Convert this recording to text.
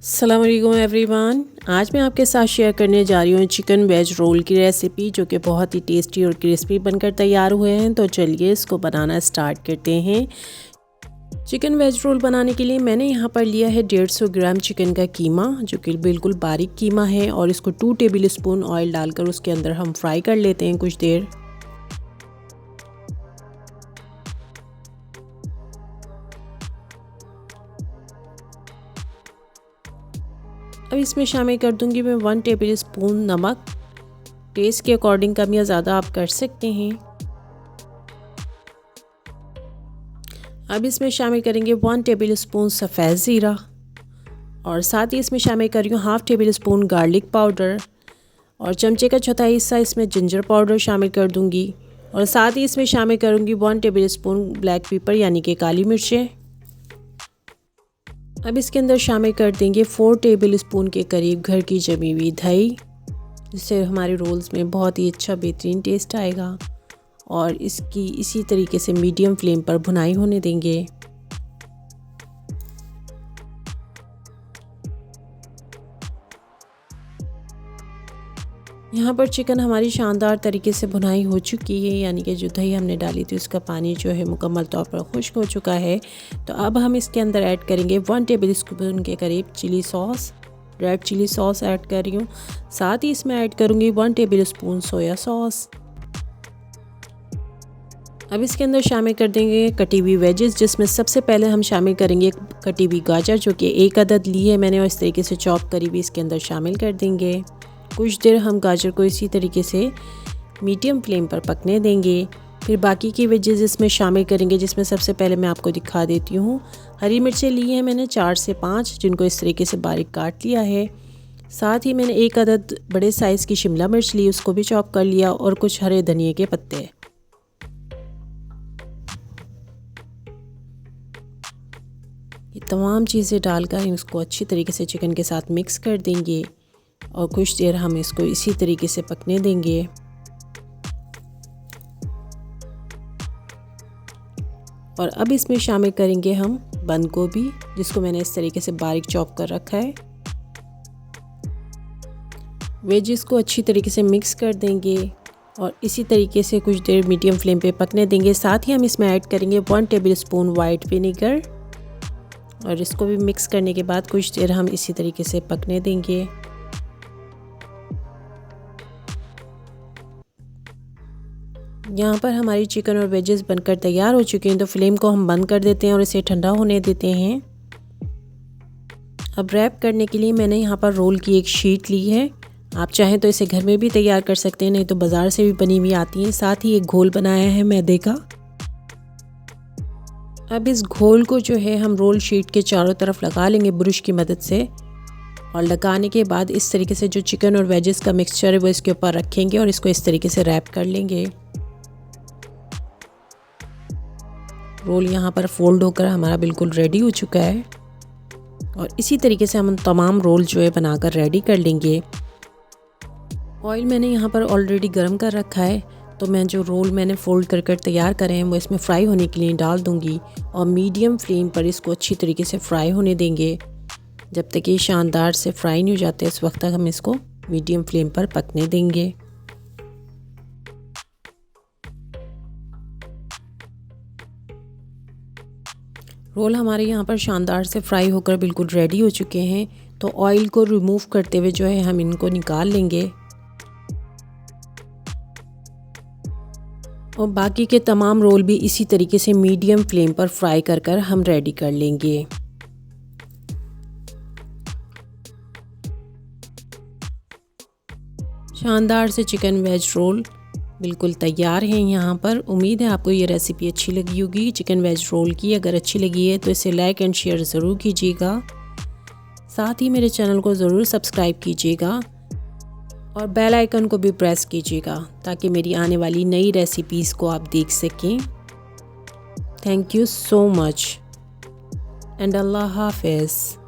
अस्सलाम वालेकुम एवरीवन। आज मैं आपके साथ शेयर करने जा रही हूँ चिकन वेज रोल की रेसिपी, जो कि बहुत ही टेस्टी और क्रिस्पी बनकर तैयार हुए हैं। तो चलिए इसको बनाना स्टार्ट करते हैं। चिकन वेज रोल बनाने के लिए मैंने यहाँ पर लिया है 150 ग्राम चिकन का कीमा, जो कि बिल्कुल बारीक कीमा है, और इसको 2 टेबल स्पून ऑयल डालकर उसके अंदर हम फ्राई कर लेते हैं कुछ देर। अब इसमें शामिल कर दूंगी मैं 1 टेबल स्पून नमक। टेस्ट के अकॉर्डिंग कम या ज़्यादा आप कर सकते हैं। अब इसमें शामिल करेंगे 1 टेबल स्पून सफ़ेद ज़ीरा, और साथ ही इसमें शामिल कर रही हूँ 1/2 टेबल स्पून गार्लिक पाउडर, और चमचे का चौथाई हिस्सा इसमें जिंजर पाउडर शामिल कर दूंगी, और साथ ही इसमें शामिल करूँगी 1 टेबल स्पून ब्लैक पेपर यानी कि काली मिर्चें। अब इसके अंदर शामिल कर देंगे 4 टेबल स्पून के करीब घर की जमी हुई दही, जिससे हमारे रोल्स में बहुत ही अच्छा बेहतरीन टेस्ट आएगा। और इसकी इसी तरीके से मीडियम फ्लेम पर भुनाई होने देंगे। यहाँ पर चिकन हमारी शानदार तरीके से भुनाई हो चुकी है, यानी कि जो दही हमने डाली थी उसका पानी जो है मुकम्मल तौर पर खुश्क हो चुका है। तो अब हम इसके अंदर ऐड करेंगे 1 टेबल स्पून के करीब chilli sauce, red chilli sauce add कर रही हूँ। साथ ही इसमें ऐड करूँगी 1 टेबल स्पून सोया सॉस। अब इसके अंदर शामिल कर देंगे कटी हुई वेजेस, जिसमें सबसे पहले हम शामिल करेंगे कटी हुई गाजर, जो कि 1 अदद ली है मैंने, और इस तरीके से चॉप करी हुई इसके अंदर शामिल कर देंगे। कुछ देर हम गाजर को इसी तरीके से मीडियम फ्लेम पर पकने देंगे। फिर बाकी की वेजेस इसमें शामिल करेंगे, जिसमें सबसे पहले मैं आपको दिखा देती हूँ। हरी मिर्चें ली हैं मैंने 4 से 5, जिनको इस तरीके से बारीक काट लिया है। साथ ही मैंने 1 अदद बड़े साइज़ की शिमला मिर्च ली, उसको भी चॉप कर लिया, और कुछ हरे धनिए के पत्ते। ये तमाम चीज़ें डालकर इसको अच्छी तरीके से चिकन के साथ मिक्स कर देंगे, और कुछ देर हम इसको इसी तरीके से पकने देंगे। और अब इसमें शामिल करेंगे हम बंद गोभी, जिसको मैंने इस तरीके से बारीक चॉप कर रखा है। वेजिस को अच्छी तरीके से मिक्स कर देंगे, और इसी तरीके से कुछ देर मीडियम फ्लेम पे पकने देंगे। साथ ही हम इसमें ऐड करेंगे 1 टेबल स्पून वाइट विनेगर, और इसको भी मिक्स करने के बाद कुछ देर हम इसी तरीके से पकने देंगे। यहाँ पर हमारी चिकन और वेजेस बनकर तैयार हो चुके हैं। तो फ्लेम को हम बंद कर देते हैं और इसे ठंडा होने देते हैं। अब रैप करने के लिए मैंने यहाँ पर रोल की एक शीट ली है। आप चाहें तो इसे घर में भी तैयार कर सकते हैं, नहीं तो बाज़ार से भी बनी हुई आती हैं। साथ ही एक घोल बनाया है मैदे का। अब इस घोल को जो है हम रोल शीट के चारों तरफ लगा लेंगे ब्रश की मदद से, और लगाने के बाद इस तरीके से जो चिकन और वेजेस का मिक्सचर है वो इसके ऊपर रखेंगे, और इसको इस तरीके से रैप कर लेंगे। रोल यहाँ पर फोल्ड होकर हमारा बिल्कुल रेडी हो चुका है, और इसी तरीके से हम तमाम रोल जो है बनाकर रेडी कर लेंगे। ऑयल मैंने यहाँ पर ऑलरेडी गर्म कर रखा है, तो मैं जो रोल मैंने फोल्ड कर तैयार करे हैं वो इसमें फ्राई होने के लिए डाल दूँगी, और मीडियम फ्लेम पर इसको अच्छी तरीके से फ्राई होने देंगे। जब तक ये शानदार से फ्राई नहीं हो जाते, इस वक्त तक हम इसको मीडियम फ्लेम पर पकने देंगे। रोल हमारे यहाँ पर शानदार से फ्राई होकर बिल्कुल रेडी हो चुके हैं। तो ऑयल को रिमूव करते हुए जो है हम इनको निकाल लेंगे, और बाकी के तमाम रोल भी इसी तरीके से मीडियम फ्लेम पर फ्राई कर हम रेडी कर लेंगे। शानदार से चिकन वेज रोल बिल्कुल तैयार हैं यहाँ पर। उम्मीद है आपको ये रेसिपी अच्छी लगी होगी चिकन वेज रोल की। अगर अच्छी लगी है तो इसे लाइक एंड शेयर ज़रूर कीजिएगा। साथ ही मेरे चैनल को ज़रूर सब्सक्राइब कीजिएगा, और बेल आइकन को भी प्रेस कीजिएगा, ताकि मेरी आने वाली नई रेसिपीज़ को आप देख सकें। Thank you so much and अल्लाह हाफिज़।